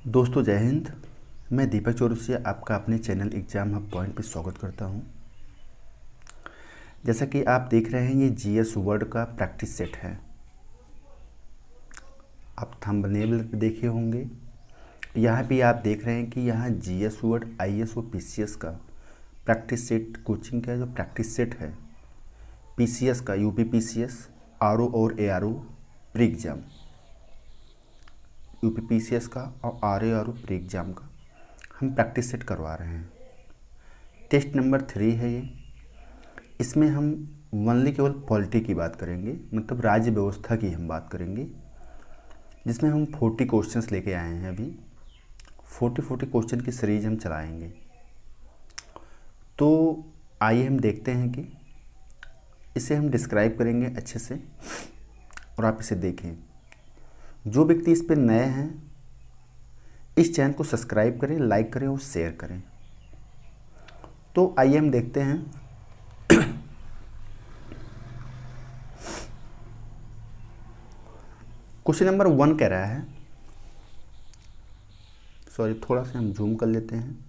दोस्तों जय हिंद। मैं दीपक चौरसिया आपका अपने चैनल एग्ज़ाम हब पॉइंट पे स्वागत करता हूं। जैसा कि आप देख रहे हैं, ये जीएस वर्ड का प्रैक्टिस सेट है। आप थंबनेल पे देखे होंगे। यहाँ भी आप देख रहे हैं कि यहाँ जीएस वर्ड आईएएस और पीसीएस का प्रैक्टिस सेट कोचिंग का जो प्रैक्टिस सेट है, पीसीएस का यूपी पीसीएस आरओ और ARO pre exam, UP PCS का और आरओ प्री एग्ज़ाम का हम प्रैक्टिस सेट करवा रहे हैं। टेस्ट नंबर 3 है ये। इसमें हम ओनली केवल पॉलिटी की बात करेंगे, मतलब राज्य व्यवस्था की हम बात करेंगे, जिसमें हम 40 क्वेश्चंस लेके आए हैं। अभी 40 क्वेश्चन की सीरीज हम चलाएंगे। तो आइए हम देखते हैं कि इसे हम डिस्क्राइब करेंगे अच्छे से और आप इसे देखें। जो व्यक्ति इस पर नए हैं, इस चैनल को सब्सक्राइब करें, लाइक करें और शेयर करें। तो आइए हम देखते हैं। क्वेश्चन नंबर 1 कह रहा है, सॉरी थोड़ा सा हम जूम कर लेते हैं।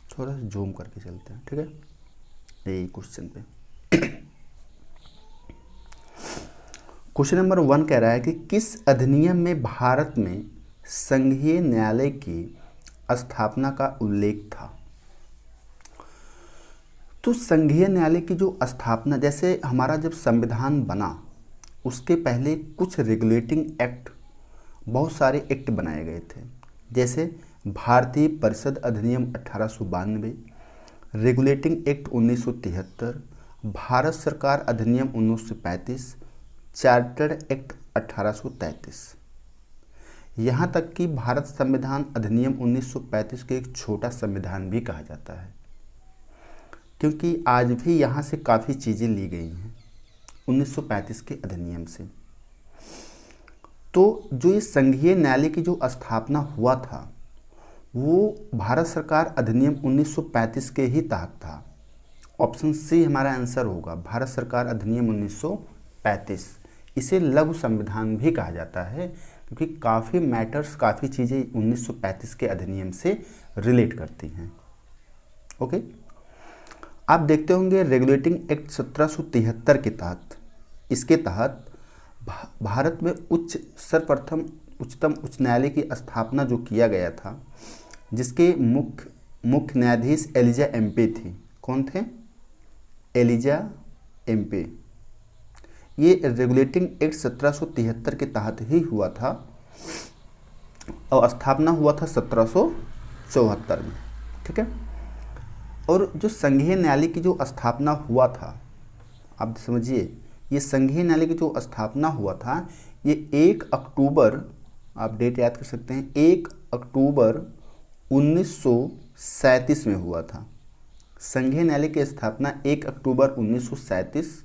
थोड़ा सा जूम करके चलते हैं, ठीक है, यही क्वेश्चन पे। क्वेश्चन नंबर 1 कह रहा है कि किस अधिनियम में भारत में संघीय न्यायालय की स्थापना का उल्लेख था। तो संघीय न्यायालय की जो स्थापना, जैसे हमारा जब संविधान बना उसके पहले कुछ रेगुलेटिंग एक्ट, बहुत सारे एक्ट बनाए गए थे। जैसे भारतीय परिषद अधिनियम 1892, रेगुलेटिंग एक्ट 1973, भारत सरकार अधिनियम 1935, चार्टर्ड एक्ट 1833। यहाँ तक कि भारत संविधान अधिनियम 1935 के एक छोटा संविधान भी कहा जाता है, क्योंकि आज भी यहाँ से काफ़ी चीज़ें ली गई हैं 1935 के अधिनियम से। तो जो ये संघीय न्यायालय की जो स्थापना हुआ था वो भारत सरकार अधिनियम 1935 के ही तहत था। ऑप्शन सी हमारा आंसर होगा, भारत सरकार अधिनियम 1935। इसे लघु संविधान भी कहा जाता है, क्योंकि काफ़ी मैटर्स, काफ़ी चीज़ें 1935 के अधिनियम से रिलेट करती हैं। ओके, आप देखते होंगे रेगुलेटिंग एक्ट 1773 के तहत, इसके तहत भारत में सर्वप्रथम उच्चतम उच्च न्यायालय की स्थापना जो किया गया था, जिसके मुख्य न्यायाधीश एलिजा एम्पे थी। कौन थे? एलिजा एम्पे। ये रेगुलेटिंग एक्ट 1773 के तहत ही हुआ था और स्थापना हुआ था 1774 में, ठीक है। और जो संघीय न्यायालय की जो स्थापना हुआ था, आप समझिए, ये संघीय न्यायालय की जो स्थापना हुआ था ये 1 अक्टूबर, आप डेट याद कर सकते हैं, 1 अक्टूबर 1937 में हुआ था। संघीय न्यायालय की स्थापना 1 अक्टूबर 1937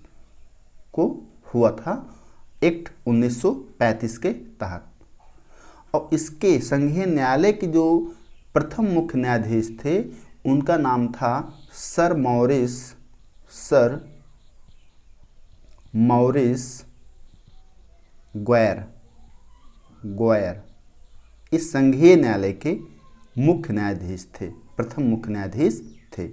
को हुआ था, एक्ट 1935 के तहत। और इसके संघीय न्यायालय के जो प्रथम मुख्य न्यायाधीश थे उनका नाम था सर मॉरिस ग्वायर। इस संघीय न्यायालय के मुख्य न्यायाधीश थे, प्रथम मुख्य न्यायाधीश थे।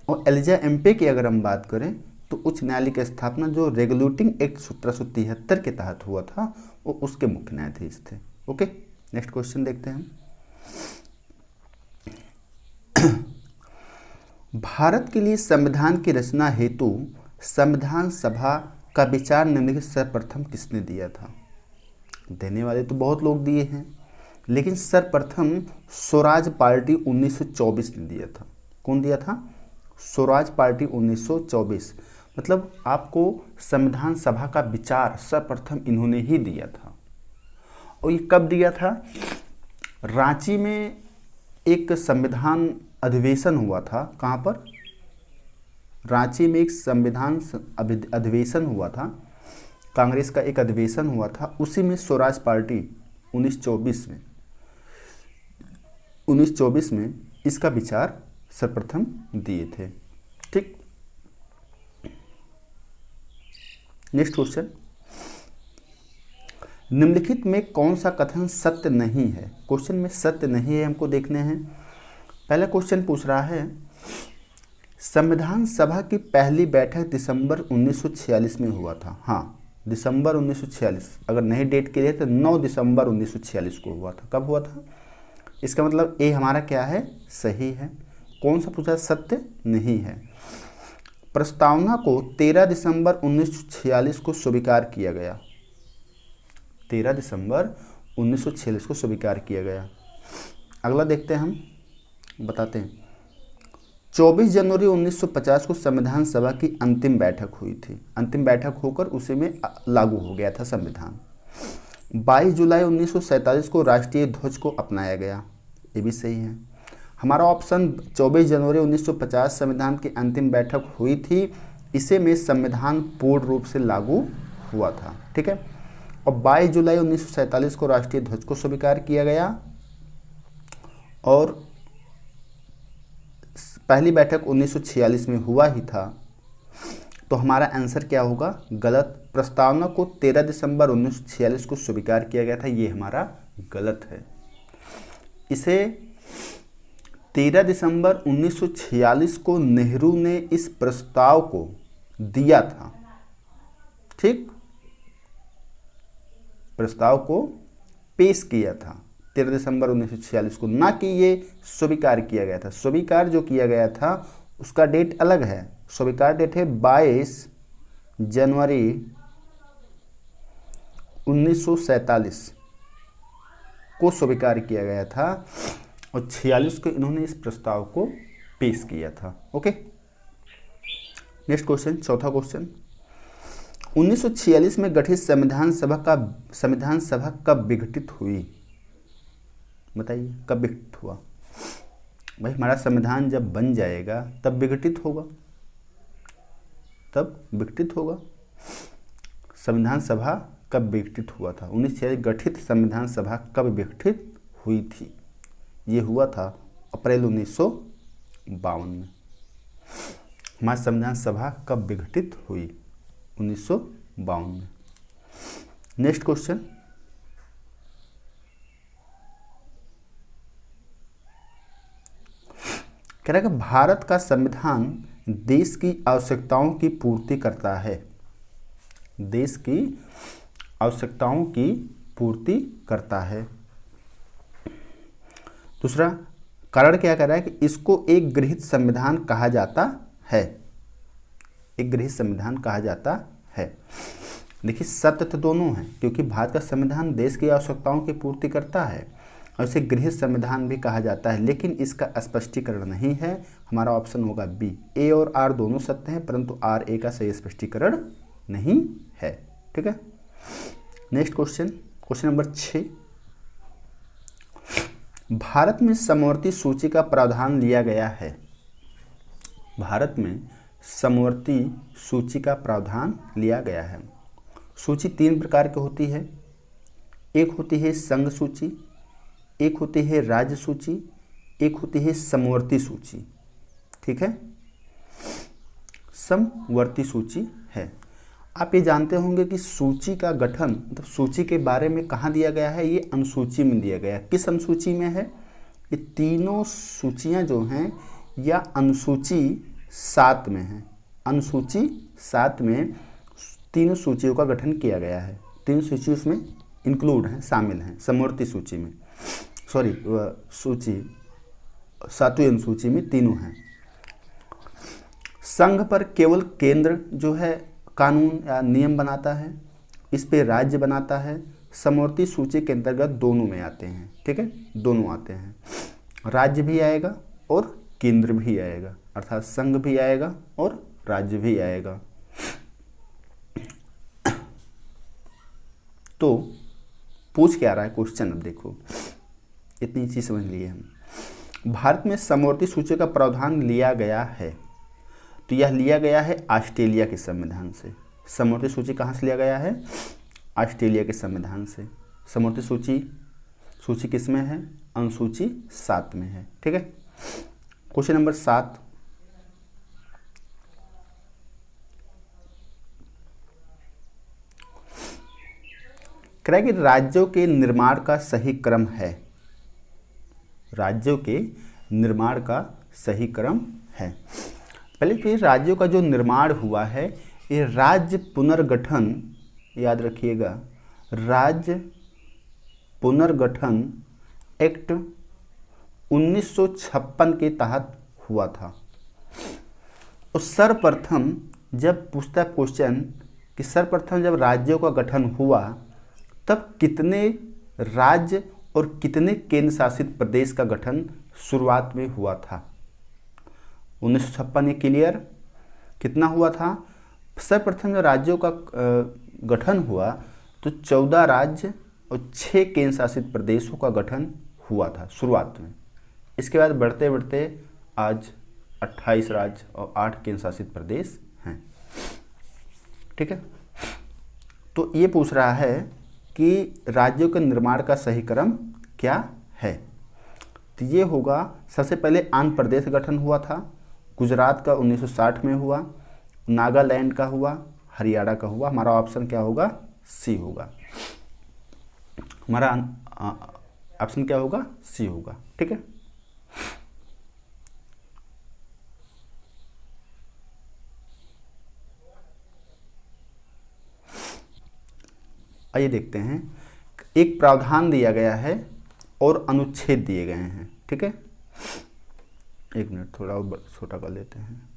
और एलिजा एम्पे की अगर हम बात करें तो उच्च न्यायालय की स्थापना जो रेगुलेटिंग एक्ट 1773 के तहत हुआ था वो उसके मुख्य न्यायाधीश थे। ओके, नेक्स्ट क्वेश्चन देखते हैं। भारत के लिए संविधान की रचना हेतु संविधान सभा का विचार निम्नलिखित सर्वप्रथम किसने दिया था। देने वाले तो बहुत लोग दिए हैं, लेकिन सर्वप्रथम स्वराज पार्टी 1924 ने दिया था। कौन दिया था? स्वराज पार्टी 1924। मतलब आपको संविधान सभा का विचार सर्वप्रथम इन्होंने ही दिया था। और ये कब दिया था? रांची में एक संविधान अधिवेशन हुआ था। कहाँ पर? रांची में एक संविधान अधिवेशन हुआ था, कांग्रेस का एक अधिवेशन हुआ था, उसी में स्वराज पार्टी 1924 में इसका विचार सर्वप्रथम दिए थे। ठीक, नेक्स्ट क्वेश्चन। निम्नलिखित में कौन सा कथन सत्य नहीं है? क्वेश्चन में सत्य नहीं है हमको देखने हैं। पहला क्वेश्चन पूछ रहा है संविधान सभा की पहली बैठक दिसंबर 1946 में हुआ था। हाँ, दिसंबर 1946, अगर नहीं डेट के लिए तो 9 दिसंबर 1946 को हुआ था। कब हुआ था? इसका मतलब ए हमारा क्या है? सही है। कौन सा पूछा? सत्य नहीं है। प्रस्तावना को 13 दिसंबर 1946 को स्वीकार किया गया। 13 दिसंबर 1946 को स्वीकार किया गया। अगला देखते हैं, हम बताते हैं। 24 जनवरी 1950 को संविधान सभा की अंतिम बैठक हुई थी। अंतिम बैठक होकर उसी में लागू हो गया था संविधान। 22 जुलाई 1947 को राष्ट्रीय ध्वज को अपनाया गया। ये भी सही है। हमारा ऑप्शन 24 जनवरी 1950 संविधान की अंतिम बैठक हुई थी, इसे में संविधान पूर्ण रूप से लागू हुआ था। ठीक है। और 22 जुलाई 1947 को राष्ट्रीय ध्वज को स्वीकार किया गया और पहली बैठक 1946 में हुआ ही था। तो हमारा आंसर क्या होगा? गलत। प्रस्तावना को 13 दिसंबर 1946 को स्वीकार किया गया था, ये हमारा गलत है। इसे 13 दिसंबर 1946 को नेहरू ने इस प्रस्ताव को दिया था। ठीक, प्रस्ताव को पेश किया था 13 दिसंबर 1946 को, ना कि ये स्वीकार किया गया था। स्वीकार जो किया गया था उसका डेट अलग है। स्वीकार डेट है 22 जनवरी 1947 को स्वीकार किया गया था और 46 को इन्होंने इस प्रस्ताव को पेश किया था। ओके, नेक्स्ट क्वेश्चन, चौथा क्वेश्चन। 1946 में गठित संविधान सभा कब विघटित हुई? बताइए, कब विघटित हुआ? भाई हमारा संविधान जब बन जाएगा तब विघटित होगा, तब विघटित होगा। संविधान सभा कब विघटित हुआ था? 1946 गठित संविधान सभा कब विघटित हुई थी? ये हुआ था अप्रैल 1952 में। हमारी संविधान सभा कब विघटित हुई? 1952 में। नेक्स्ट क्वेश्चन, कह रहा है कि भारत का संविधान देश की आवश्यकताओं की पूर्ति करता है। देश की आवश्यकताओं की पूर्ति करता है। दूसरा कारण क्या कह रहा है कि इसको एक गृहीत संविधान कहा जाता है। एक गृहीत संविधान कहा जाता है। देखिए, सत्य तो दोनों हैं, क्योंकि भारत का संविधान देश की आवश्यकताओं की पूर्ति करता है और इसे गृहीत संविधान भी कहा जाता है, लेकिन इसका स्पष्टीकरण नहीं है। हमारा ऑप्शन होगा बी। ए और आर दोनों सत्य हैं, परंतु आर ए का सही स्पष्टीकरण नहीं है। ठीक है। Next question, question number 6। Bharat में समवर्ती सूची का प्रावधान लिया गया है। भारत में समवर्ती सूची का प्रावधान लिया गया है। सूची 3 प्रकार की होती है। एक होती है संघ सूची, एक होती है राज्य सूची, एक होती है समवर्ती सूची। ठीक है, समवर्ती सूची है। आप ये जानते होंगे कि सूची का गठन, मतलब सूची के बारे में कहाँ दिया गया है? ये अनुसूची में दिया गया है। किस अनुसूची में है? ये तीनों सूचियाँ जो हैं या अनुसूची 7 में है। अनुसूची 7 में तीनों सूचियों का गठन किया गया है। तीनों सूची उसमें इंक्लूड हैं, शामिल हैं समवर्ती सूची में। सॉरी, सूची 7वीं अनुसूची में तीनों हैं। संघ पर केवल केंद्र जो है कानून या नियम बनाता है, इस पे राज्य बनाता है। समवर्ती सूची के अंतर्गत दोनों में आते हैं। ठीक है, दोनों आते हैं। राज्य भी आएगा और केंद्र भी आएगा, अर्थात संघ भी आएगा और राज्य भी आएगा। तो पूछ क्या रहा है क्वेश्चन? अब देखो, इतनी चीज समझ लिए हम। भारत में समवर्ती सूची का प्रावधान लिया गया है, तो यह लिया गया है ऑस्ट्रेलिया के संविधान से। समवर्ती सूची कहाँ से लिया गया है? ऑस्ट्रेलिया के संविधान से। समवर्ती सूची किस में है? अनुसूची 7 में है। ठीक है। Question number 7। कह रहा है कि राज्यों के निर्माण का सही क्रम है, राज्यों के निर्माण का सही क्रम है। पहले फिर राज्यों का जो निर्माण हुआ है, ये राज्य पुनर्गठन, याद रखिएगा, राज्य पुनर्गठन एक्ट 1956 के तहत हुआ था। और सर्वप्रथम जब पूछता है क्वेश्चन कि सर्वप्रथम जब राज्यों का गठन हुआ तब कितने राज्य और कितने केंद्र शासित प्रदेश का गठन शुरुआत में हुआ था। 1956 ये क्लियर, कितना हुआ था? सर्वप्रथम जब राज्यों का गठन हुआ तो 14 राज्य और 6 केंद्र शासित प्रदेशों का गठन हुआ था शुरुआत में। इसके बाद बढ़ते बढ़ते आज 28 राज्य और 8 केंद्र शासित प्रदेश हैं। ठीक है, तो ये पूछ रहा है कि राज्यों के निर्माण का सही क्रम क्या है। तो ये होगा, सबसे पहले आंध्र प्रदेश का गठन हुआ था, गुजरात का 1960 में हुआ, नागालैंड का हुआ, हरियाणा का हुआ। हमारा ऑप्शन क्या होगा? सी होगा। हमारा ऑप्शन क्या होगा? सी होगा। ठीक है, आइए देखते हैं। एक प्रावधान दिया गया है और अनुच्छेद दिए गए हैं। ठीक है, एक मिनट थोड़ा और छोटा कर लेते हैं।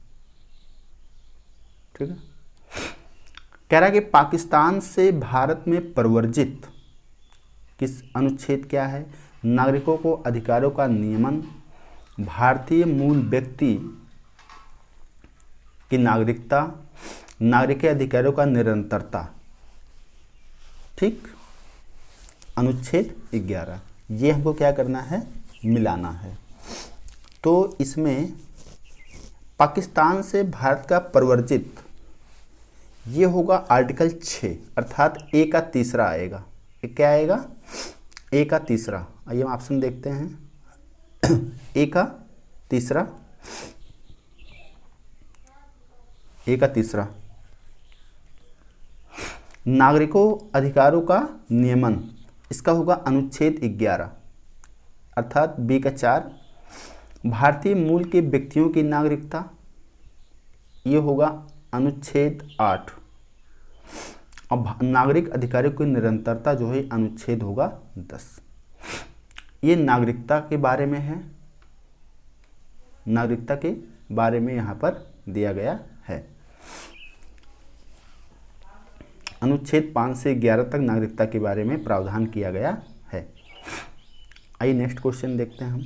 ठीक है, कह रहा है कि पाकिस्तान से भारत में प्रवर्जित किस अनुच्छेद क्या है? नागरिकों को अधिकारों का नियमन, भारतीय मूल व्यक्ति की नागरिकता, नागरिक के अधिकारों का निरंतरता। ठीक, अनुच्छेद 11, ये हमको क्या करना है? मिलाना है। तो इसमें पाकिस्तान से भारत का प्रवर्जित, ये होगा आर्टिकल 6, अर्थात ए का तीसरा आएगा। ये क्या आएगा? ए का तीसरा। आइए हम ऑप्शन देखते हैं। ए का तीसरा, ए का तीसरा, नागरिकों अधिकारों का नियमन, इसका होगा अनुच्छेद 11, अर्थात बी का 4, भारतीय मूल के व्यक्तियों की नागरिकता, ये होगा अनुच्छेद 8, और नागरिक अधिकारों की निरंतरता जो है अनुच्छेद होगा 10। ये नागरिकता के बारे में है, नागरिकता के बारे में यहाँ पर दिया गया है। अनुच्छेद 5 से 11 तक नागरिकता के बारे में प्रावधान किया गया है। आइए नेक्स्ट क्वेश्चन देखते हैं हम।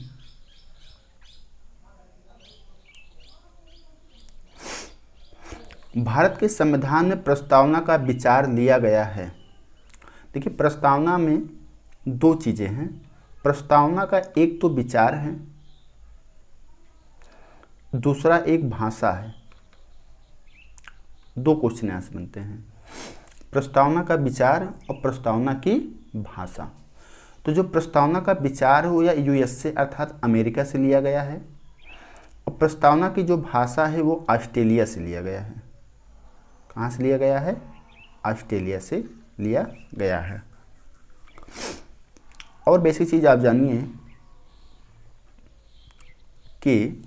भारत के संविधान में प्रस्तावना का विचार लिया गया है। देखिए, प्रस्तावना में दो चीजें हैं। प्रस्तावना का एक तो विचार है, दूसरा एक भाषा है। दो क्वेश्चन यहाँ से बनते हैं, प्रस्तावना का विचार और प्रस्तावना की भाषा। तो जो प्रस्तावना का विचार हो या यूएस से अर्थात अमेरिका से लिया गया है, और प्रस्तावना की जो भाषा है वो ऑस्ट्रेलिया से लिया गया है। कहाँ से लिया गया है? ऑस्ट्रेलिया से लिया गया है। और बेसिक चीज़ आप जानिए कि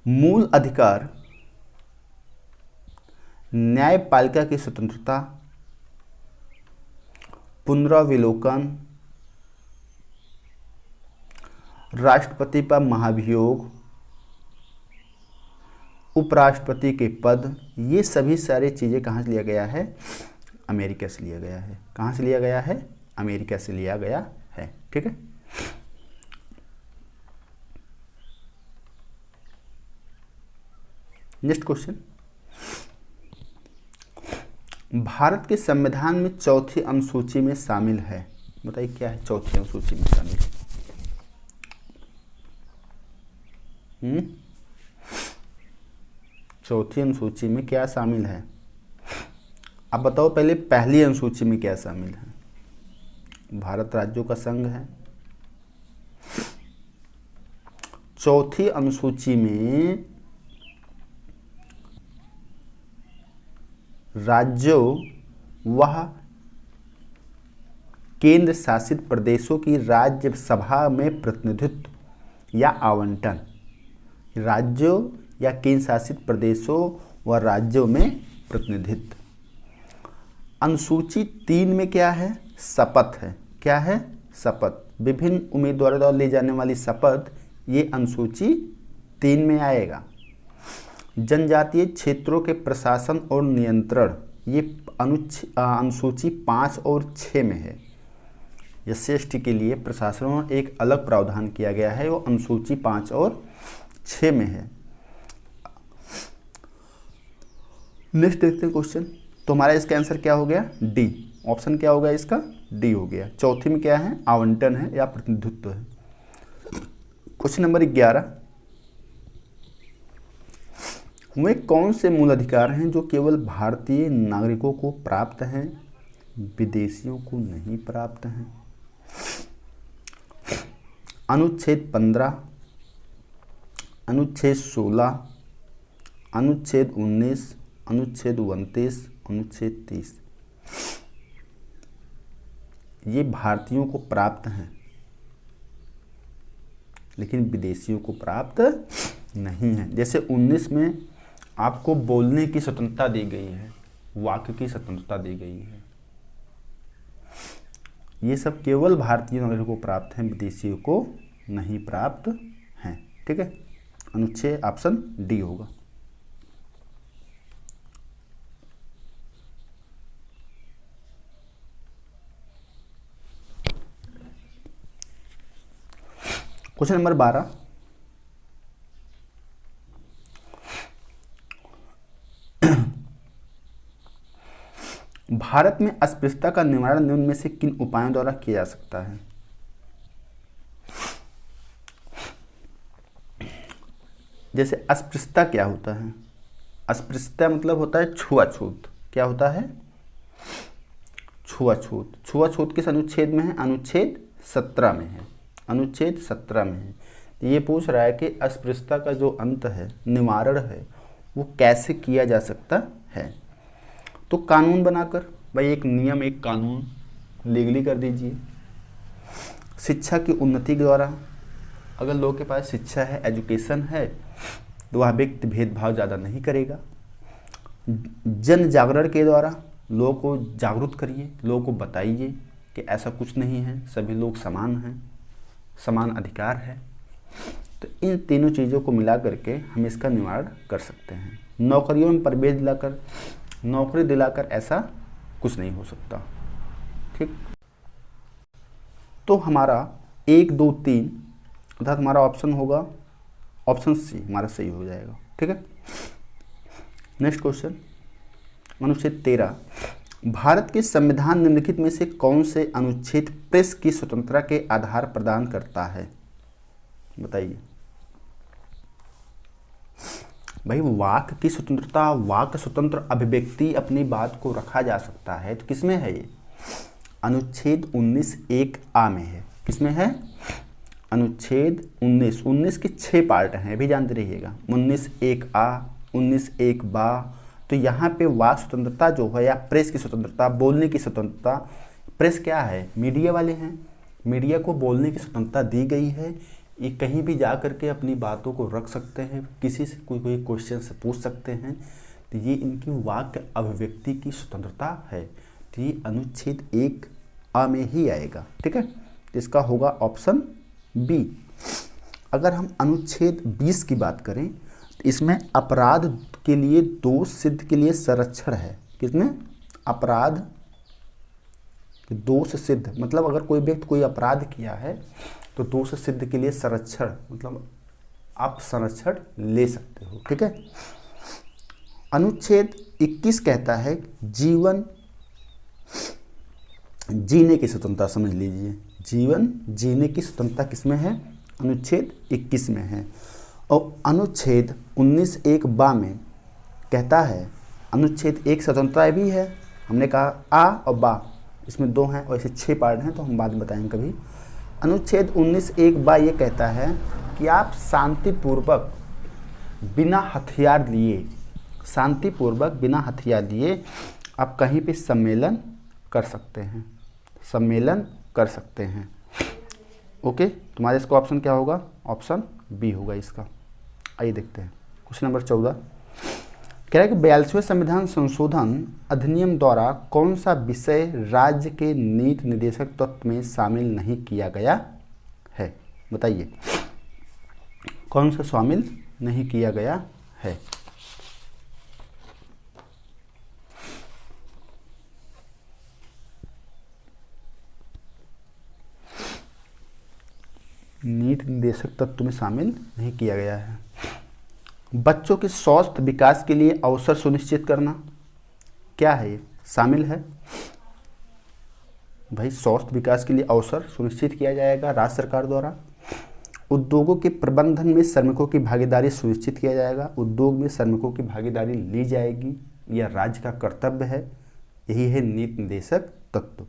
मूल अधिकार, न्यायपालिका की स्वतंत्रता, पुनरावलोकन, राष्ट्रपति पर महाभियोग, उपराष्ट्रपति के पद, ये सभी सारी चीज़ें कहाँ से लिया गया है? अमेरिका से लिया गया है। कहाँ से लिया गया है? अमेरिका से लिया गया है। ठीक है, नेक्स्ट क्वेश्चन। भारत के संविधान में चौथी अनुसूची में शामिल है। बताइए क्या है चौथी अनुसूची में शामिल? चौथी अनुसूची में क्या शामिल है? अब बताओ पहले पहली अनुसूची में क्या शामिल है? भारत राज्यों का संघ है। चौथी अनुसूची में राज्यों वह केंद्र शासित प्रदेशों की राज्यसभा में प्रतिनिधित्व या आवंटन। राज्यों या केंद्र शासित प्रदेशों व राज्यों में प्रतिनिधित्व। अनुसूची 3 में क्या है? शपथ है। क्या है? शपथ। विभिन्न उम्मीदवारों द्वारा ली जाने वाली शपथ, ये अनुसूची 3 में आएगा। जनजातीय क्षेत्रों के प्रशासन और नियंत्रण, ये अनुसूची 5 और 6 में है। एस टी के लिए प्रशासन में एक अलग प्रावधान किया गया है, वो अनुसूची 5 और 6 में है। नेक्स्ट देखते हैं क्वेश्चन। तो हमारा इसका आंसर क्या हो गया? डी। ऑप्शन क्या होगा इसका? डी हो गया। चौथी में क्या है? आवंटन है या प्रतिनिधित्व है। क्वेश्चन नंबर 11, वे कौन से मूल अधिकार हैं जो केवल भारतीय नागरिकों को प्राप्त हैं, विदेशियों को नहीं प्राप्त हैं? अनुच्छेद 15, अनुच्छेद 16, अनुच्छेद 19, अनुच्छेद 29, अनुच्छेद 30। ये भारतीयों को प्राप्त हैं लेकिन विदेशियों को प्राप्त नहीं है। जैसे 19 में आपको बोलने की स्वतंत्रता दी गई है, वाक्य की स्वतंत्रता दी गई है। ये सब केवल भारतीय नागरिकों को प्राप्त हैं, विदेशियों को नहीं प्राप्त हैं। ठीक है, अनुच्छेद ऑप्शन डी होगा। क्वेश्चन नंबर 12, भारत में अस्पृश्यता का निवारण निम्न में से किन उपायों द्वारा किया जा सकता है? जैसे अस्पृश्यता क्या होता है? अस्पृश्यता मतलब होता है छुआछूत। क्या होता है? छुआछूत। छुआछूत किस अनुच्छेद में है? अनुच्छेद 17 में है। अनुच्छेद 17 में है। तो ये पूछ रहा है कि अस्पृश्यता का जो अंत है, निवारण है, वो कैसे किया जा सकता है। तो कानून बनाकर, भाई एक नियम, एक कानून लीगली कर दीजिए। शिक्षा की उन्नति के द्वारा, अगर लोगों के पास शिक्षा है, एजुकेशन है, तो वह व्यक्ति भेदभाव ज़्यादा नहीं करेगा। जन जागरण के द्वारा लोगों को जागरूक करिए, लोगों को बताइए कि ऐसा कुछ नहीं है, सभी लोग समान हैं, समान अधिकार है। तो इन तीनों चीज़ों को मिला करके हम इसका निवारण कर सकते हैं। नौकरियों में प्रवेश दिलाकर, नौकरी दिलाकर ऐसा कुछ नहीं हो सकता। ठीक, तो हमारा 1, 2, 3 अर्थात हमारा ऑप्शन होगा ऑप्शन सी, हमारा सही हो जाएगा। ठीक है, नेक्स्ट क्वेश्चन। अनुच्छेद 13, भारत के संविधान निम्नलिखित में से कौन से अनुच्छेद प्रेस की स्वतंत्रता के आधार प्रदान करता है? बताइए भाई। वाक की स्वतंत्रता, वाक स्वतंत्र अभिव्यक्ति, अपनी बात को रखा जा सकता है, तो किसमें है ये? अनुच्छेद 19(1)(a) में है। किसमें है? अनुच्छेद 19 के 6 पार्ट हैं, अभी जानते रहिएगा। 19(1)(a), 19(1)(b). तो यहाँ पे वाक स्वतंत्रता जो है, या प्रेस की स्वतंत्रता, बोलने की स्वतंत्रता, प्रेस क्या है? मीडिया वाले हैं। मीडिया को बोलने की स्वतंत्रता दी गई है। ये कहीं भी जा कर के अपनी बातों को रख सकते हैं, किसी से कोई क्वेश्चन से पूछ सकते हैं। तो ये इनकी वाक्य अभिव्यक्ति की स्वतंत्रता है। तो ये अनुच्छेद 1(a) में ही आएगा। ठीक है, तो इसका होगा ऑप्शन बी। अगर हम अनुच्छेद 20 की बात करें, तो इसमें अपराध के लिए दोष सिद्ध के लिए संरक्षण है। किसमें? अपराध दोष सिद्ध, मतलब अगर कोई व्यक्ति कोई अपराध किया है तो दोष सिद्ध के लिए संरक्षण, मतलब आप संरक्षण ले सकते हो। ठीक है, अनुच्छेद 21 कहता है जीवन जीने की स्वतंत्रता। समझ लीजिए, जीवन जीने की स्वतंत्रता किसमें है? अनुच्छेद 21 में है। और अनुच्छेद 19(1)(b) में कहता है, अनुच्छेद 1 स्वतंत्रता भी है, हमने कहा आ और बा, इसमें 2 हैं और ऐसे 6 पार्ट हैं, तो हम बाद में बताएंगे कभी। अनुच्छेद 19(1)(b) ये कहता है कि आप शांतिपूर्वक बिना हथियार लिए, शांतिपूर्वक बिना हथियार लिए आप कहीं पे सम्मेलन कर सकते हैं। सम्मेलन कर सकते हैं। ओके, तुम्हारे इसका ऑप्शन क्या होगा? ऑप्शन बी होगा इसका। आइए देखते हैं क्वेश्चन नंबर 14। कह रहा है कि 42वें संविधान संशोधन अधिनियम द्वारा कौन सा विषय राज्य के नीति निर्देशक तत्व में शामिल नहीं किया गया है? बताइए, कौन सा शामिल नहीं किया गया है? नीति निर्देशक तत्व में शामिल नहीं किया गया है। बच्चों के स्वस्थ विकास के लिए अवसर सुनिश्चित करना, क्या है ये? शामिल है भाई, स्वस्थ विकास के लिए अवसर सुनिश्चित किया जाएगा राज्य सरकार द्वारा। उद्योगों के प्रबंधन में श्रमिकों की भागीदारी सुनिश्चित किया जाएगा, उद्योग में श्रमिकों की भागीदारी ली जाएगी, यह राज्य का कर्तव्य है। यही है नीति निर्देशक तत्व।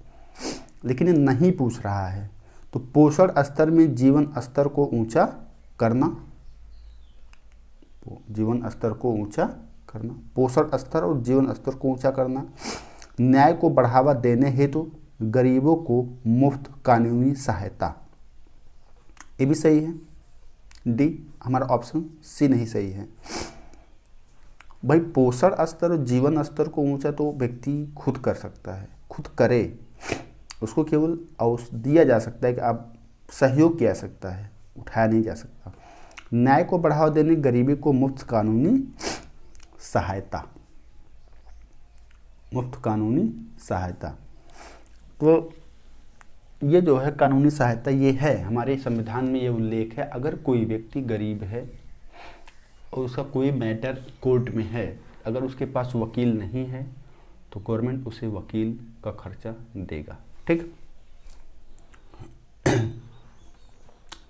लेकिन ये नहीं पूछ रहा है। तो पोषण स्तर में जीवन स्तर को ऊंचा करना, जीवन स्तर को ऊंचा करना, पोषण स्तर और जीवन स्तर को ऊंचा करना, न्याय को बढ़ावा देने हेतु गरीबों को मुफ्त कानूनी सहायता, ये भी सही है। डी, हमारा ऑप्शन सी नहीं सही है। भाई पोषण स्तर और जीवन स्तर को ऊंचा तो व्यक्ति खुद कर सकता है, खुद करे, उसको केवल दिया जा सकता है कि आप सहयोग किया जा सकता है, उठाया नहीं जा सकता। न्याय को बढ़ावा देने, गरीबी को मुफ्त कानूनी सहायता, मुफ्त कानूनी सहायता। तो ये जो है कानूनी सहायता, ये है हमारे संविधान में ये उल्लेख है। अगर कोई व्यक्ति गरीब है और उसका कोई मैटर कोर्ट में है, अगर उसके पास वकील नहीं है तो गवर्नमेंट उसे वकील का खर्चा देगा। ठीक,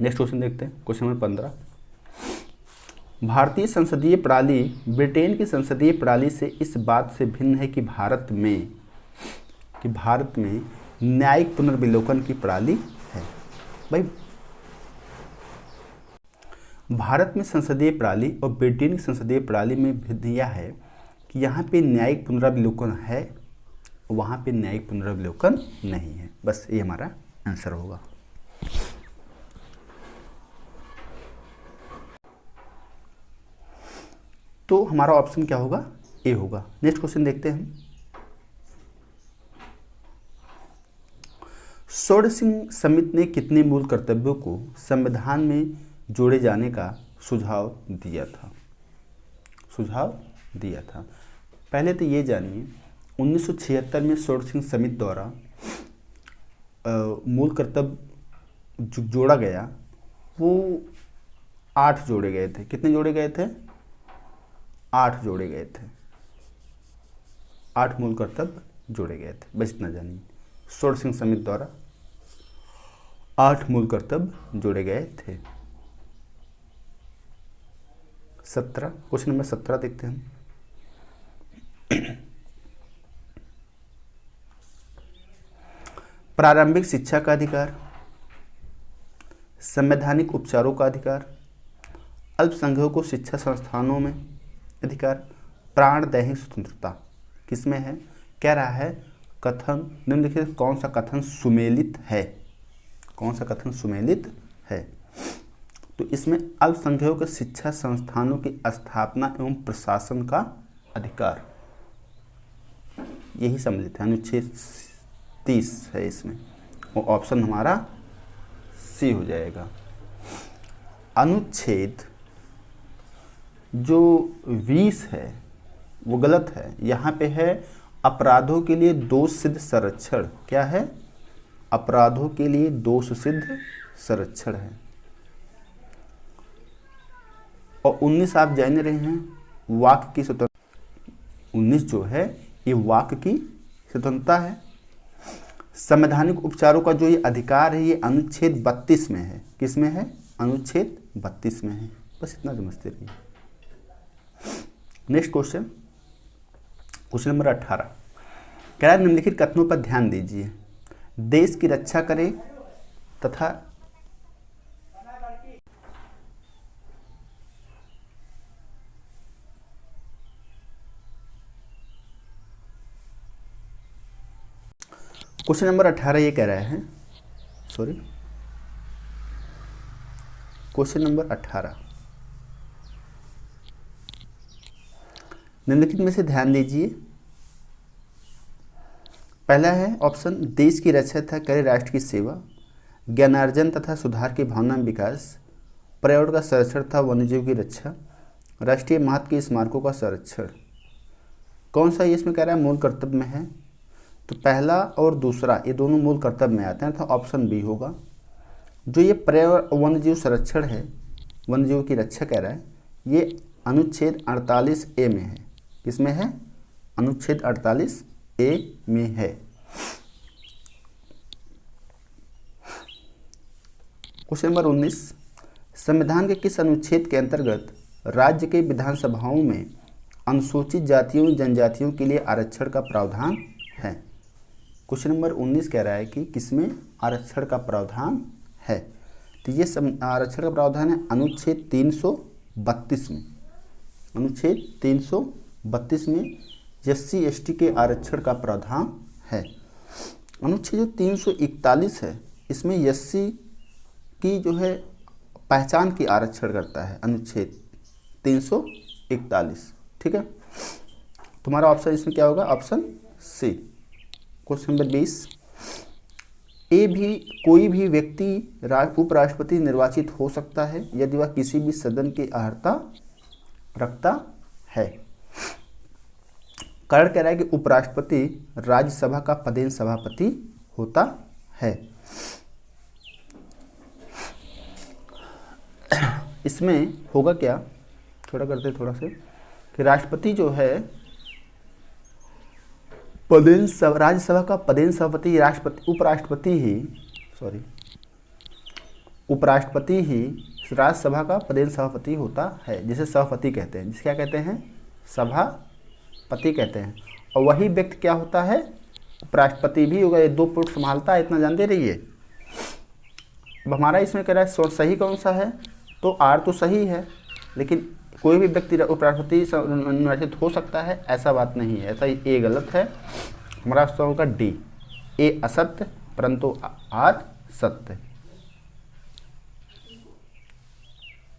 नेक्स्ट क्वेश्चन देखते हैं, क्वेश्चन नंबर 15। भारतीय संसदीय प्रणाली ब्रिटेन की संसदीय प्रणाली से इस बात से भिन्न है कि भारत में न्यायिक पुनर्विलोकन की प्रणाली है। भाई भारत में संसदीय प्रणाली और ब्रिटेन की संसदीय प्रणाली में भिन्न यह है कि यहाँ पे न्यायिक पुनर्विलोकन है, वहाँ पे न्यायिक पुनर्विलोकन नहीं है। बस ये हमारा आंसर होगा। तो हमारा ऑप्शन क्या होगा? ए होगा। नेक्स्ट क्वेश्चन देखते हैं। स्वर्ण सिंह समिति ने कितने मूल कर्तव्यों को संविधान में जोड़े जाने का सुझाव दिया था? पहले तो ये जानिए, 1976 में स्वर्ण सिंह समिति द्वारा मूल कर्तव्य जो जोड़ा गया वो 8 जोड़े गए थे। कितने जोड़े गए थे? 8 जोड़े गए थे। 8 मूल कर्तव्य जोड़े गए थे। बस इतना जानिए, स्वर्ण सिंह समिति द्वारा 8 मूल कर्तव्य जोड़े गए थे। 17, क्वेश्चन नंबर 17 देखते हैं। प्रारंभिक शिक्षा का अधिकार, संवैधानिक उपचारों का अधिकार, अल्पसंख्यकों को शिक्षा संस्थानों में अधिकार, प्राण दैहिक स्वतंत्रता किसमें है? कह रहा है कथन निम्नलिखित कौन सा कथन सुमेलित है? कौन सा कथन सुमेलित है? तो इसमें अल्पसंख्यकों के शिक्षा संस्थानों की स्थापना एवं प्रशासन का अधिकार, यही सम्मिलित है। अनुच्छेद 30 है इसमें, वो ऑप्शन हमारा सी हो जाएगा। अनुच्छेद जो 20 है वो गलत है। यहाँ पे है अपराधों के लिए दोष सिद्ध संरक्षण। क्या है? अपराधों के लिए दोष सिद्ध संरक्षण है। और 19 आप जान रहे हैं वाक की स्वतंत्रता। 19 जो है ये वाक की स्वतंत्रता है। संवैधानिक उपचारों का जो ये अधिकार है ये अनुच्छेद 32 में है। किस में है? अनुच्छेद 32 में है। बस इतना समझते रहिए। Next question, question number 18। कह रहा है निम्नलिखित कथनों पर ध्यान दीजिए। देश की रक्षा करें तथा क्वेश्चन नंबर 18 ये कह रहे हैं, सॉरी क्वेश्चन नंबर 18, निम्नलिखित में से ध्यान दीजिए। पहला है ऑप्शन, देश की रक्षा तथा करे राष्ट्र की सेवा, ज्ञानार्जन तथा सुधार की भावना में विकास, पर्यावरण का संरक्षण तथा वन्यजीव की रक्षा, राष्ट्रीय महत्व के स्मारकों का संरक्षण। कौन सा ये इसमें कह रहा है मूल कर्तव्य में है? तो पहला और दूसरा ये दोनों मूल कर्तव्य में आते हैं, तो ऑप्शन बी होगा। जो ये पर्यावरण वन्यजीव संरक्षण है, वन्यजीव की रक्षा कह रहा है, ये अनुच्छेद 48A में है। किसमें है? अनुच्छेद 48A में है। क्वेश्चन नंबर 19, संविधान के किस अनुच्छेद के अंतर्गत राज्य के विधानसभाओं में अनुसूचित जातियों जनजातियों के लिए आरक्षण का प्रावधान है? क्वेश्चन नंबर 19 कह रहा है कि किसमें आरक्षण का प्रावधान है? तो ये आरक्षण का प्रावधान है अनुच्छेद 332 में। अनुच्छेद 332 में SC ST के आरक्षण का प्रावधान है। अनुच्छेद जो 341 है, इसमें SC की जो है पहचान की आरक्षण करता है, अनुच्छेद 341। ठीक है, तुम्हारा ऑप्शन इसमें क्या होगा? Option C. क्वेश्चन नंबर 20, कोई भी व्यक्ति उपराष्ट्रपति निर्वाचित हो सकता है यदि वह किसी भी सदन की अर्हता रखता है। कारण कह रहा है कि उपराष्ट्रपति राज्यसभा का पदेन सभापति होता है। इसमें होगा क्या, थोड़ा करते थोड़ा से, कि राष्ट्रपति जो है राज्यसभा का पदेन सभापति, उपराष्ट्रपति ही राज्यसभा का पदेन सभापति होता है, जिसे सभापति कहते हैं, जिसे क्या कहते हैं? सभापति कहते हैं। और वही व्यक्ति क्या होता है? उपराष्ट्रपति भी होगा। ये 2 पोस्ट संभालता है, इतना जानते रहिए। अब हमारा इसमें कह रहा है सही कौन सा है? तो आर तो सही है, लेकिन कोई भी व्यक्ति उपराष्ट्रपति निर्वाचित हो सकता है, ऐसा बात नहीं है। ऐसा ए गलत है। हमारा उत्तर होगा डी, ए असत्य परंतु आर सत्य।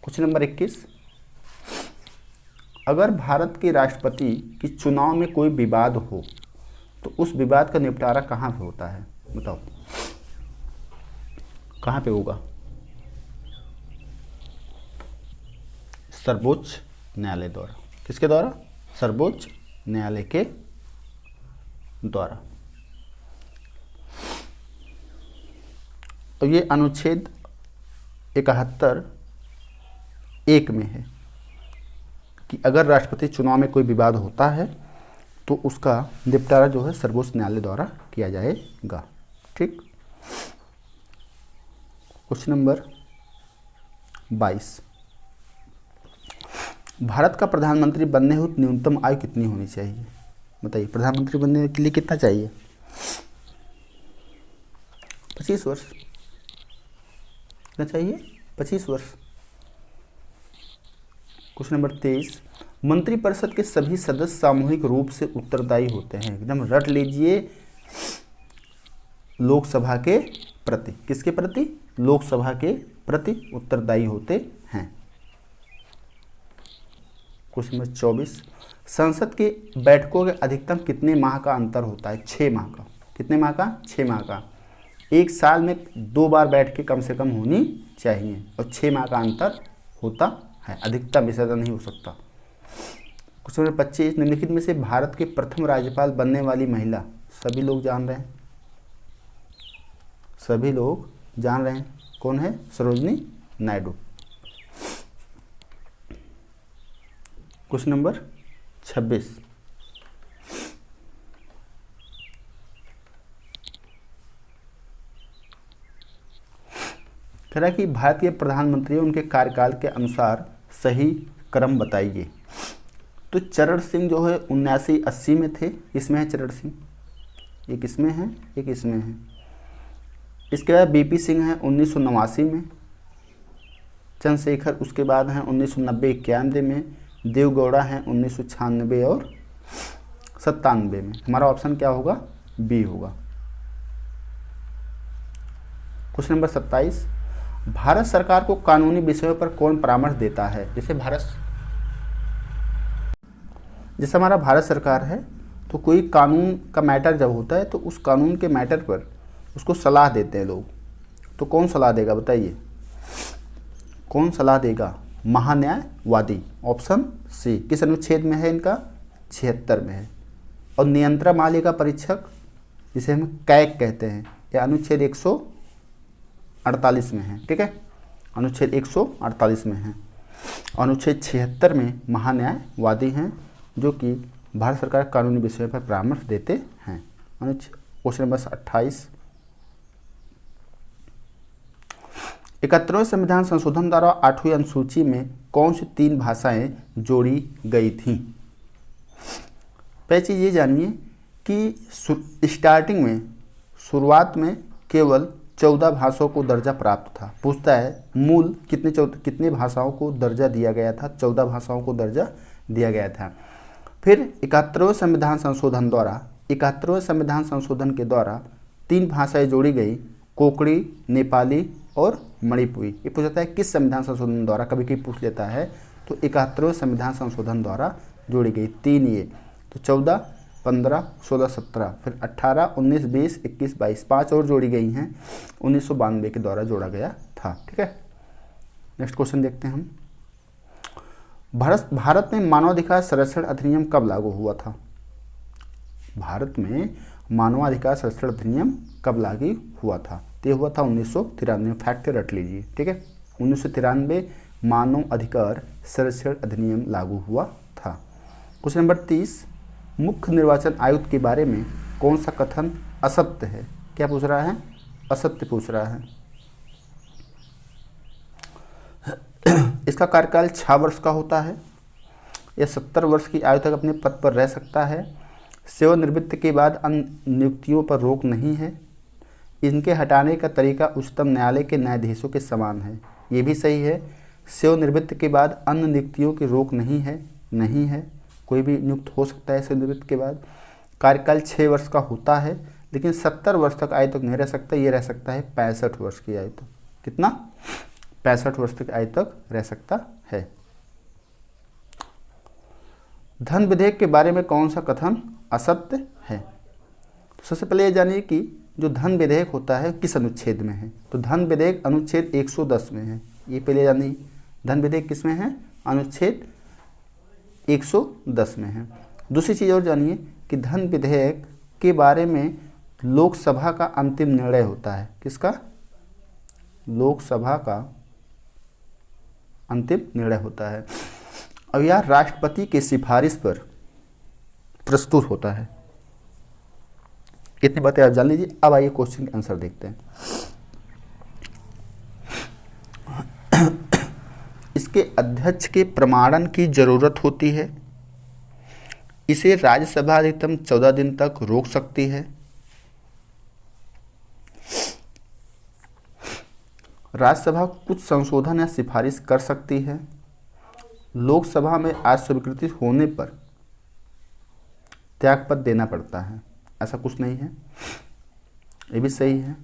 क्वेश्चन नंबर 21, अगर भारत के राष्ट्रपति की चुनाव में कोई विवाद हो तो उस विवाद का निपटारा कहाँ पे होता है? बताओ कहाँ पे होगा? सर्वोच्च न्यायालय द्वारा। किसके द्वारा? सर्वोच्च न्यायालय के द्वारा। तो ये अनुच्छेद 71(1) में है कि अगर राष्ट्रपति चुनाव में कोई विवाद होता है तो उसका निपटारा जो है सर्वोच्च न्यायालय द्वारा किया जाएगा। ठीक। क्वेश्चन नंबर 22, भारत का प्रधानमंत्री बनने हेतु न्यूनतम आयु कितनी होनी चाहिए? बताइए, प्रधानमंत्री बनने के लिए कितना चाहिए? 25 वर्ष। कितना चाहिए? 25 वर्ष। क्वेश्चन नंबर 23, मंत्रिपरिषद के सभी सदस्य सामूहिक रूप से उत्तरदायी होते हैं। एकदम रट लीजिए, लोकसभा के प्रति। किसके प्रति? लोकसभा के प्रति उत्तरदायी होते हैं। क्वेश्चन नंबर 24, संसद के बैठकों के अधिकतम कितने माह का अंतर होता है? 6 माह का। कितने माह का? 6 माह का। एक साल में 2 बार बैठकें कम से कम होनी चाहिए और 6 माह का अंतर होता है, अधिकतम इससे ज़्यादा नहीं हो सकता। क्वेश्चन नंबर 25, निम्नलिखित में से भारत के प्रथम राज्यपाल बनने वाली महिला? सभी लोग जान रहे हैं, सभी लोग जान रहे हैं कौन है? सरोजिनी नायडू। क्वेश्चन नंबर 26, कह रहा है कि भारत के प्रधानमंत्री उनके कार्यकाल के अनुसार सही क्रम बताइए। तो चरण सिंह जो है 79-80 में थे, इसमें है चरण सिंह, एक इसमें है, एक इसमें है। इसके बाद बीपी सिंह है 1989 में, चंद्रशेखर उसके बाद हैं 1990-91 में, देवगौड़ा हैं 1996 और 97 में। हमारा ऑप्शन क्या होगा? बी होगा। क्वेश्चन नंबर 27, भारत सरकार को कानूनी विषयों पर कौन परामर्श देता है? जैसे हमारा भारत सरकार है, तो कोई कानून का मैटर जब होता है तो उस कानून के मैटर पर उसको सलाह देते हैं लोग। तो कौन सलाह देगा बताइए, कौन सलाह देगा? महान्यायवादी, ऑप्शन सी। किस अनुच्छेद में है इनका? 76 में है। और नियंत्रणामालिका परीक्षक, जिसे हम कैग कहते हैं, यह अनुच्छेद 148 में है। ठीक है, अनुच्छेद 148 में है। अनुच्छेद 76 में महान्यायवादी हैं, जो कि भारत सरकार कानूनी विषयों पर परामर्श देते हैं। क्वेश्चन नंबर 28, 71वें संविधान संशोधन द्वारा 8वीं अनुसूची में कौन सी 3 भाषाएं जोड़ी गई थीं? पहली चीज़ ये जानिए कि स्टार्टिंग में, शुरुआत में केवल 14 भाषाओं को दर्जा प्राप्त था। पूछता है मूल कितने भाषाओं को दर्जा दिया गया था? 14 भाषाओं को दर्जा दिया गया था। फिर 71वें संविधान संशोधन के द्वारा 3 भाषाएं जोड़ी गई, कोंकणी, नेपाली और मणिपुरी। ये पूछता है किस संविधान संशोधन द्वारा, कभी कभी पूछ लेता है। तो 71वें संविधान संशोधन द्वारा जोड़ी गई 3 ये, तो 14, 15, 16, 17, फिर 18, 19, 20, 21, 22, 5 और जोड़ी गई हैं। 1992 के द्वारा जोड़ा गया था। ठीक है, नेक्स्ट क्वेश्चन देखते हैं हम। भारत में मानवाधिकार संरक्षण अधिनियम कब लागू हुआ था? भारत में मानवाधिकार संरक्षण अधिनियम कब लागू हुआ था? तो ये हुआ था 1993। फैक्ट रट लीजिए। ठीक है, 1993 मानव अधिकार संरक्षण अधिनियम लागू हुआ था। क्वेश्चन नंबर 30, मुख्य निर्वाचन आयुक्त के बारे में कौन सा कथन असत्य है? क्या पूछ रहा है? असत्य पूछ रहा है। इसका कार्यकाल 6 वर्ष का होता है। यह 70 वर्ष की आयु तक अपने पद पर रह सकता है। सेवानिवृत्ति के बाद अन्य नियुक्तियों पर रोक नहीं है। इनके हटाने का तरीका उच्चतम न्यायालय के न्यायाधीशों के समान है। ये भी सही है। सेवानिवृत्ति के बाद अन्य नियुक्तियों की रोक नहीं है, कोई भी नियुक्त हो सकता है सेवानिवृत्ति के बाद। कार्यकाल 6 वर्ष का होता है, लेकिन 70 वर्ष तक आयु तक नहीं रह सकता। ये रह सकता है 65 वर्ष की आयु तक। कितना? 65 वर्ष तक आयु तक रह सकता है। धन विधेयक के बारे में कौन सा कथन असत्य है? तो सबसे पहले ये जानिए कि जो धन विधेयक होता है किस अनुच्छेद में है? तो धन विधेयक अनुच्छेद 110 में है। ये पहले जानिए, धन विधेयक किस में है? अनुच्छेद 110 में है। दूसरी चीज़ और जानिए कि धन विधेयक के बारे में लोकसभा का अंतिम निर्णय होता है। किसका? लोकसभा का अंतिम निर्णय होता है। अब यह राष्ट्रपति की सिफारिश पर प्रस्तुत होता है। इतनी बातें आप जान लीजिए। अब आइए क्वेश्चन के आंसर देखते हैं। इसके अध्यक्ष के प्रमाणन की जरूरत होती है। इसे राज्यसभा अधिकतम 14 दिन तक रोक सकती है। राज्यसभा कुछ संशोधन या सिफारिश कर सकती है। लोकसभा में अस्वीकृति होने पर त्यागपत्र देना पड़ता है। ऐसा कुछ नहीं है। ये भी सही है।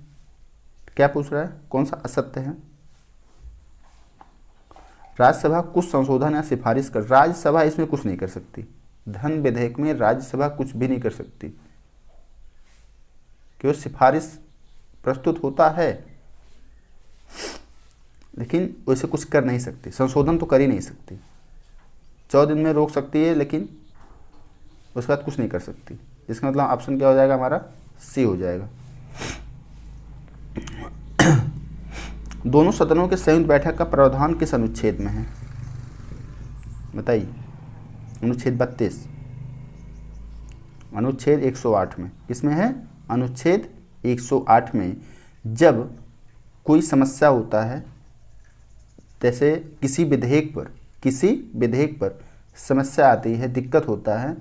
क्या पूछ रहा है? कौन सा असत्य है? राज्यसभा कुछ संशोधन या सिफारिश कर, राज्यसभा इसमें कुछ नहीं कर सकती। धन विधेयक में राज्यसभा कुछ भी नहीं कर सकती। क्यों? सिफारिश प्रस्तुत होता है, लेकिन वैसे कुछ कर नहीं सकती। संशोधन तो कर ही नहीं सकती। 14 दिन में रोक सकती है, लेकिन उसके बाद कुछ नहीं कर सकती। इसका मतलब ऑप्शन क्या हो जाएगा? हमारा सी हो जाएगा। दोनों सदनों के संयुक्त बैठक का प्रावधान किस अनुच्छेद में है? बताइए। अनुच्छेद 32, अनुच्छेद 108 में। किसमें है? अनुच्छेद 108 में। जब कोई समस्या होता है, जैसे किसी विधेयक पर समस्या आती है, दिक्कत होता है,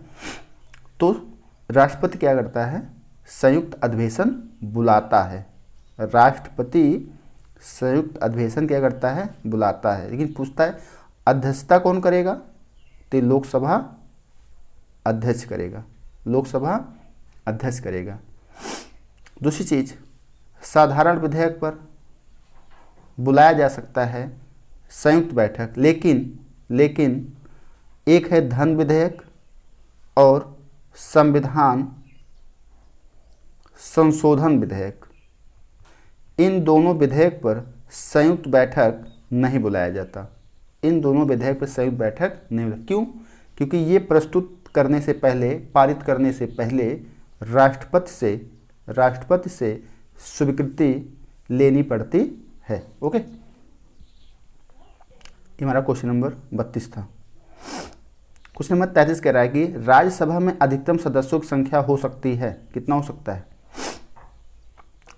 तो राष्ट्रपति क्या करता है? संयुक्त अधिवेशन बुलाता है। राष्ट्रपति संयुक्त अधिवेशन क्या करता है? बुलाता है। लेकिन पूछता है अध्यक्षता कौन करेगा? तो लोकसभा अध्यक्ष करेगा। लोकसभा अध्यक्ष करेगा। दूसरी चीज, साधारण विधेयक पर बुलाया जा सकता है संयुक्त बैठक, लेकिन एक है धन विधेयक और संविधान संशोधन विधेयक। इन दोनों विधेयक पर संयुक्त बैठक नहीं बुलाया जाता। इन दोनों विधेयक पर संयुक्त बैठक नहीं बुलाया, क्यों? क्योंकि ये प्रस्तुत करने से पहले, पारित करने से पहले राष्ट्रपति से स्वीकृति लेनी पड़ती है। ओके, ये हमारा क्वेश्चन नंबर 32 था। क्वेश्चन नंबर 33 कह रहा है कि राज्यसभा में अधिकतम सदस्यों की संख्या हो सकती है, कितना हो सकता है?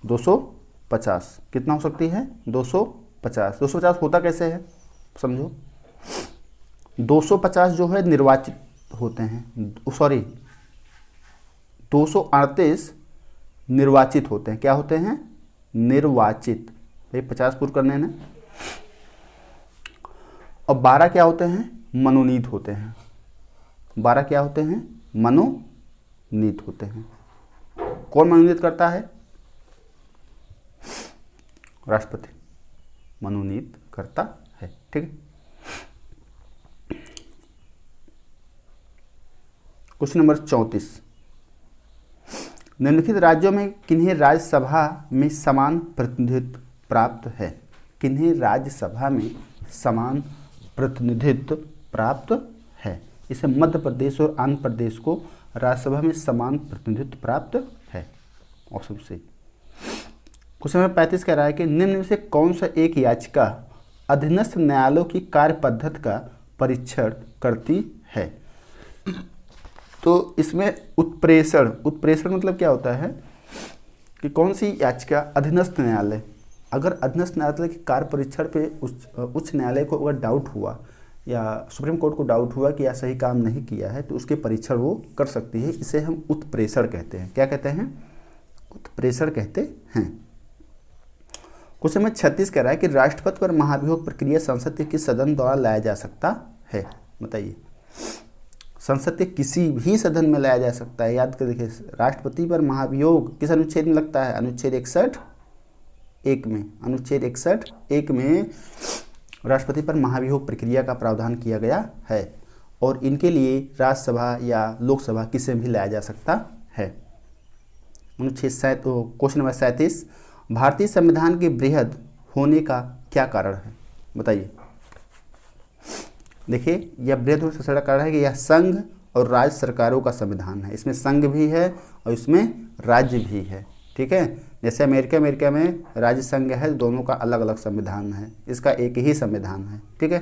250। कितना हो सकती है? 250। 250 होता कैसे है समझो। 250 जो है निर्वाचित होते हैं, सॉरी 238 निर्वाचित होते हैं। क्या होते हैं? निर्वाचित। भाई 50 पूर्ण करने हैं। और 12 क्या होते हैं? मनोनीत होते हैं। 12 क्या होते हैं? मनोनीत होते हैं। कौन मनोनीत करता है? राष्ट्रपति मनोनीत करता है। ठीक है। क्वेश्चन नंबर 34, निम्नलिखित राज्यों में किन्हें राज्यसभा में समान प्रतिनिधित्व प्राप्त है? किन्हें राज्यसभा में समान प्रतिनिधित्व प्राप्त है? इसे मध्य प्रदेश और आंध्र प्रदेश को राज्यसभा में समान प्रतिनिधित्व प्राप्त है। Option C. क्वेश्चन नंबर 35 कह रहा है कि निम्न में से कौन सा एक याचिका अधीनस्थ न्यायालयों की कार्य पद्धति का परीक्षण करती है? तो इसमें उत्प्रेषण मतलब क्या होता है कि कौन सी याचिका अधीनस्थ न्यायालय, अगर अधीनस्थ न्यायालय के कार्य परीक्षण पे उच्च न्यायालय को अगर डाउट हुआ या सुप्रीम कोर्ट को डाउट हुआ कि यह सही काम नहीं किया है, तो उसके परीक्षण वो कर सकती है। इसे हम उत्प्रेषण कहते हैं। क्या कहते हैं? उत्प्रेषण कहते हैं। क्वेश्चन नंबर 36 कह रहा है कि राष्ट्रपति पर महाभियोग प्रक्रिया संसद के किस सदन द्वारा लाया जा सकता है? बताइए। संसद के किसी भी सदन में लाया जा सकता है। याद कर देखिए, राष्ट्रपति पर महाभियोग किस अनुच्छेद में लगता है? अनुच्छेद 61(1) में। अनुच्छेद 61(1) में राष्ट्रपति पर महाभियोग प्रक्रिया का प्रावधान किया गया है और इनके लिए राज्यसभा या लोकसभा किसे भी लाया जा सकता है। अनुच्छेद क्वेश्चन नंबर 37, भारतीय संविधान के बृहद होने का क्या कारण है? बताइए। देखिए, यह बृहद होने का सबसे बड़ा कारण है कि यह संघ और राज्य सरकारों का संविधान है। इसमें संघ भी है और इसमें राज्य भी है। ठीक है। जैसे अमेरिका में राज्य संघ है, दोनों का अलग अलग संविधान है, इसका एक ही संविधान है। ठीक है।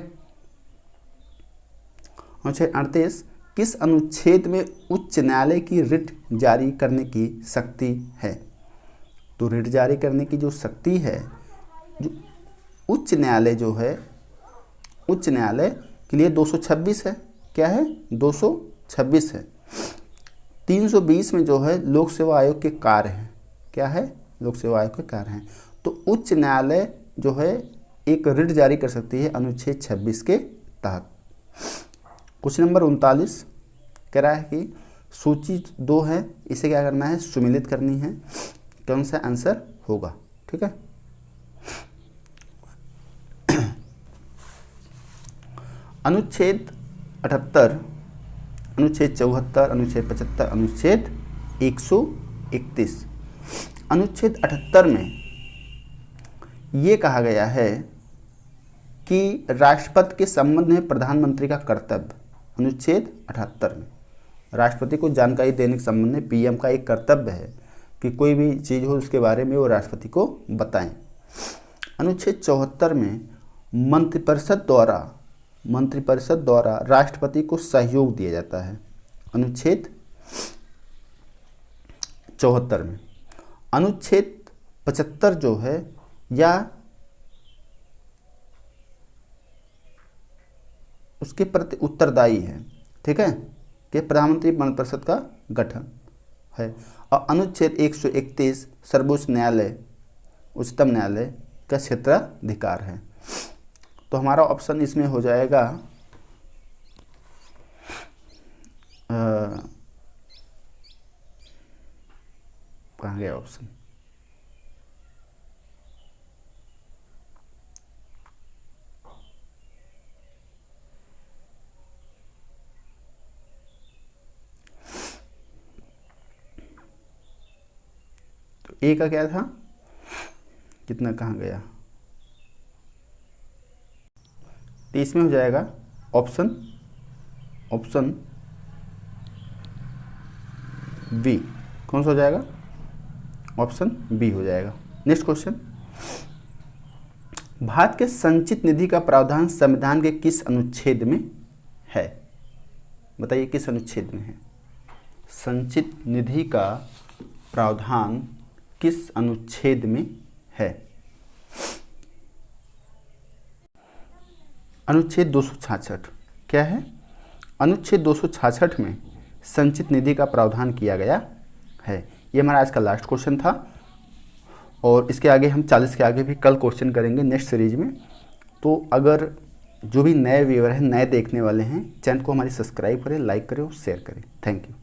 अनुच्छेद 38, किस अनुच्छेद में उच्च न्यायालय की रिट जारी करने की शक्ति है? तो रिट जारी करने की जो शक्ति है, जो उच्च न्यायालय जो है, उच्च न्यायालय के लिए 226 है। क्या है? 226 है। 320 में जो है लोक सेवा आयोग के कार्य हैं। क्या है? लोक सेवा आयोग के कार्य हैं। तो उच्च न्यायालय जो है एक रिट जारी कर सकती है अनुच्छेद 26 के तहत। क्वेश्चन नंबर 39 कह रहा है कि सूची 2 है, इसे क्या करना है? सुमेलित करनी है। कौन सा आंसर होगा? ठीक है। अनुच्छेद 78, अनुच्छेद 74, अनुच्छेद 75, अनुच्छेद 131। अनुच्छेद 78 में ये कहा गया है कि राष्ट्रपति के संबंध में प्रधानमंत्री का कर्तव्य। अनुच्छेद 78 में राष्ट्रपति को जानकारी देने के संबंध में पीएम का एक कर्तव्य है कि कोई भी चीज़ हो उसके बारे में वो राष्ट्रपति को बताएं। अनुच्छेद 74 में मंत्रिपरिषद द्वारा राष्ट्रपति को सहयोग दिया जाता है। अनुच्छेद 74 में। अनुच्छेद 75 जो है या उसके प्रति उत्तरदायी है। ठीक है, कि प्रधानमंत्री मंत्रिपरिषद का गठन है। और अनुच्छेद 131 सर्वोच्च न्यायालय, उच्चतम न्यायालय का क्षेत्राधिकार है। तो हमारा ऑप्शन इसमें हो जाएगा कहाँ गया ऑप्शन? ए का क्या था, कितना कहाँ गया, 30 में हो जाएगा ऑप्शन बी। कौन सा हो जाएगा, ऑप्शन बी हो जाएगा। नेक्स्ट क्वेश्चन, भारत के संचित निधि का प्रावधान संविधान के किस अनुच्छेद में है? बताइए किस अनुच्छेद में है? संचित निधि का प्रावधान किस अनुच्छेद में है? अनुच्छेद 266। क्या है? अनुच्छेद 266 में संचित निधि का प्रावधान किया गया है। ये हमारा आज का लास्ट क्वेश्चन था और इसके आगे हम 40 के आगे भी कल क्वेश्चन करेंगे नेक्स्ट सीरीज में। तो अगर जो भी नए व्यूअर हैं, नए देखने वाले हैं, चैनल को हमारी सब्सक्राइब करें, लाइक करें और शेयर करें। Thank you.